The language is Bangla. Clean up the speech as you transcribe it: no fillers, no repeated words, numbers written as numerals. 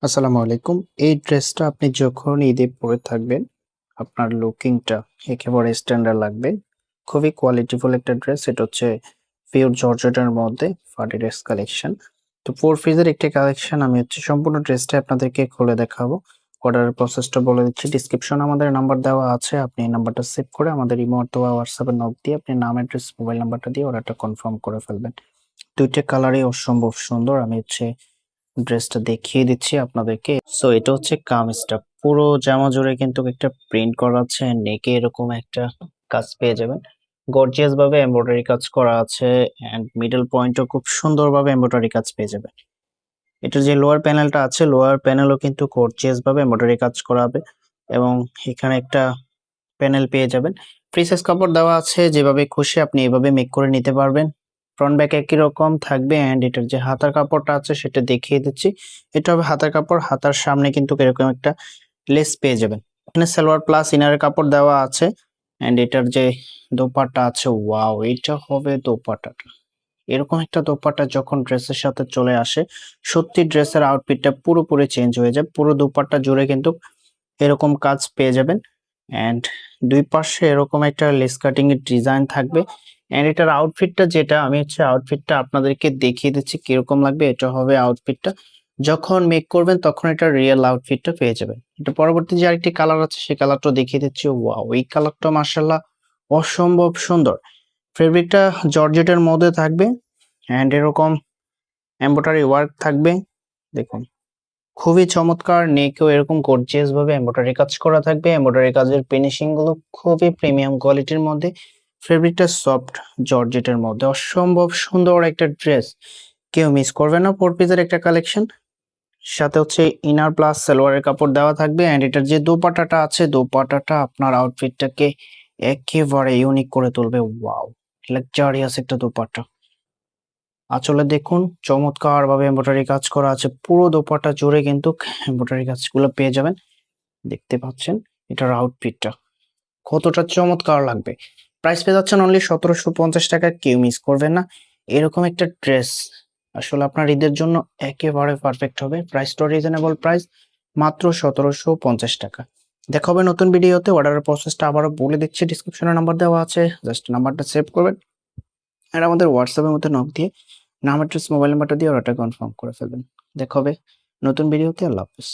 আসসালামু আলাইকুম। এই ড্রেসটা আপনি যখন ঈদে পরে থাকবেন, আপনার লুকিংটা একেবারে স্ট্যান্ডার্ড লাগবে। খুবই কোয়ালিটিফুল একটা ড্রেস। এটা হচ্ছে পিওর জর্জেটের মধ্যে পার্টি ড্রেস কালেকশন। তো 4 পিসের একটি কালেকশন আমি সম্পূর্ণ ড্রেসটা আপনাদেরকে খুলে দেখাবো। অর্ডারের প্রসেসটা বলে দিচ্ছি। ডিসক্রিপশনে আমাদের নাম্বার দেওয়া আছে। আপনি এই নাম্বারটা সেভ করে আমাদের ইমো অথবা হোয়াটসঅ্যাপে নক দিয়ে আপনি নাম, অ্যাড্রেস, মোবাইল নাম্বারটা দিয়ে অর্ডারটা কনফার্ম করে ফেলবেন। ২ টা কালারই অসম্ভব সুন্দর। আমি ড্রেসটা দেখিয়ে দিচ্ছি আপনাদেরকে। সো এটা হচ্ছে কামিজটা। পুরো জামা জুড়ে কিন্তু একটা প্রিন্ট করা আছে। নেকে এরকম একটা কাজ পেয়ে যাবেন। গর্জিয়াস ভাবে এমব্রয়ডারি কাজ করা আছে এন্ড মিডল পয়েন্টও খুব সুন্দরভাবে এমব্রয়ডারি কাজ পেয়ে যাবেন। এটার যে লোয়ার প্যানেলটা আছে, লোয়ার প্যানেলও কিন্তু গর্জিয়াস ভাবে এমব্রয়ডারি কাজ করা হবে এবং এখানে একটা প্যানেল পেয়ে যাবেন। ফ্রি সাইজ কাপড় দেওয়া আছে, যেভাবে খুশি আপনি এভাবে মেক করে নিতে পারবেন। ফ্রন্ট ব্যাক একই রকম থাকবে এন্ড এটার যে হাতার কাপড়টা আছে সেটা দেখিয়ে দিচ্ছি। এটা হবে হাতার কাপড়, হাতার সামনে কিন্তু এরকম একটা লেস পেয়ে যাবেন। এখানে সালোয়ার প্লাস ইনারের কাপড় দেওয়া আছে এন্ড এটার যে দোপাট্টা আছে, ওয়াও, এটা হবে দোপাট্টাটা। এরকম একটা দোপাট্টা যখন ড্রেসের সাথে চলে আসে, সত্যি ড্রেসের আউটফিটটা পুরোপুরি চেঞ্জ হয়ে যায়। পুরো দোপাট্টা জুড়ে কিন্তু এরকম কাজ পেয়ে যাবেন এন্ড দুই পাশে এরকম একটা লেস কাটিং এর ডিজাইন থাকবে এন্ড এটার আউটফিটটা যেটা আমি আউটফিটটা আপনাদেরকে দেখিয়ে দিচ্ছি কিরকম লাগবে। এটা হবে আউটফিটটা যখন মেক করবেন তখন এটা রিয়েল আউটফিটটা পেয়ে যাবেন। এটা পরবর্তী যে আরেকটি কালার আছে সেই কালারটা দেখিয়ে দিচ্ছি। ওয়াও, এই কালারটা মাশাআল্লাহ অসম্ভব সুন্দর। ফেব্রিকটা জর্জেটের মধ্যে থাকবে এন্ড এরকম এমব্রয়ডারি ওয়ার্ক থাকবে। দেখুন, খুবই চমৎকার। নেকেও এরকম গর্জিয়াস ভাবে এমব্রয়ডারি কাজ করা থাকবে। এমব্রয়ডারি কাজের ফিনিশিং গুলো খুবই প্রিমিয়াম কোয়ালিটির মধ্যে। ফেব্রিকটা সফট জর্জেটের মধ্যে। অসম্ভব সুন্দর একটা ড্রেস, কেউ মিস করবে না। 4 পিসের একটা কালেকশন, সাথে হচ্ছে ইনার প্লাস সালোয়ারের কাপড় দেওয়া থাকবে এন্ড এটার যে দোপাট্টাটা আছে, দোপাট্টাটা আপনার আউটফিটটাকে একেবারে ইউনিক করে তুলবে। ওয়াও, লাক্সারিয়াস একটা দোপাট্টা। আঁচলে দেখুন চমৎকার ভাবে এমব্রয়ডারি কাজ করা আছে। পুরো দোপাট্টা জুড়ে কিন্তু এমব্রয়ডারি কাজগুলো পেয়ে যাবেন। দেখতে পাচ্ছেন এটার আউটফিটটা কতটা চমৎকার লাগবে। প্রাইস পেয়ে যাচ্ছেন অনলি ১৭৫০ টাকা। কেউ মিস করবেন না। এরকম একটা ড্রেস আসলে আপনার ঈদের জন্য একেবারে পারফেক্ট হবে। প্রাইসটা রিজনেবল প্রাইস, মাত্র ১৭৫০ টাকা। দেখা হবে নতুন ভিডিওতে। অর্ডারের প্রসেসটা আবারও বলে দিচ্ছি, ডিসক্রিপশনে নাম্বার দেওয়া আছে, জাস্ট নাম্বারটা সেভ করবেন আর আমাদের হোয়াটসঅ্যাপের মধ্যে নক দিয়ে নাম, অ্যাড্রেস, মোবাইল নাম্বারটা দিয়ে অর্ডারটা কনফার্ম করে ফেলবেন। দেখা হবে নতুন ভিডিওতে। আল্লাহ হাফেজ।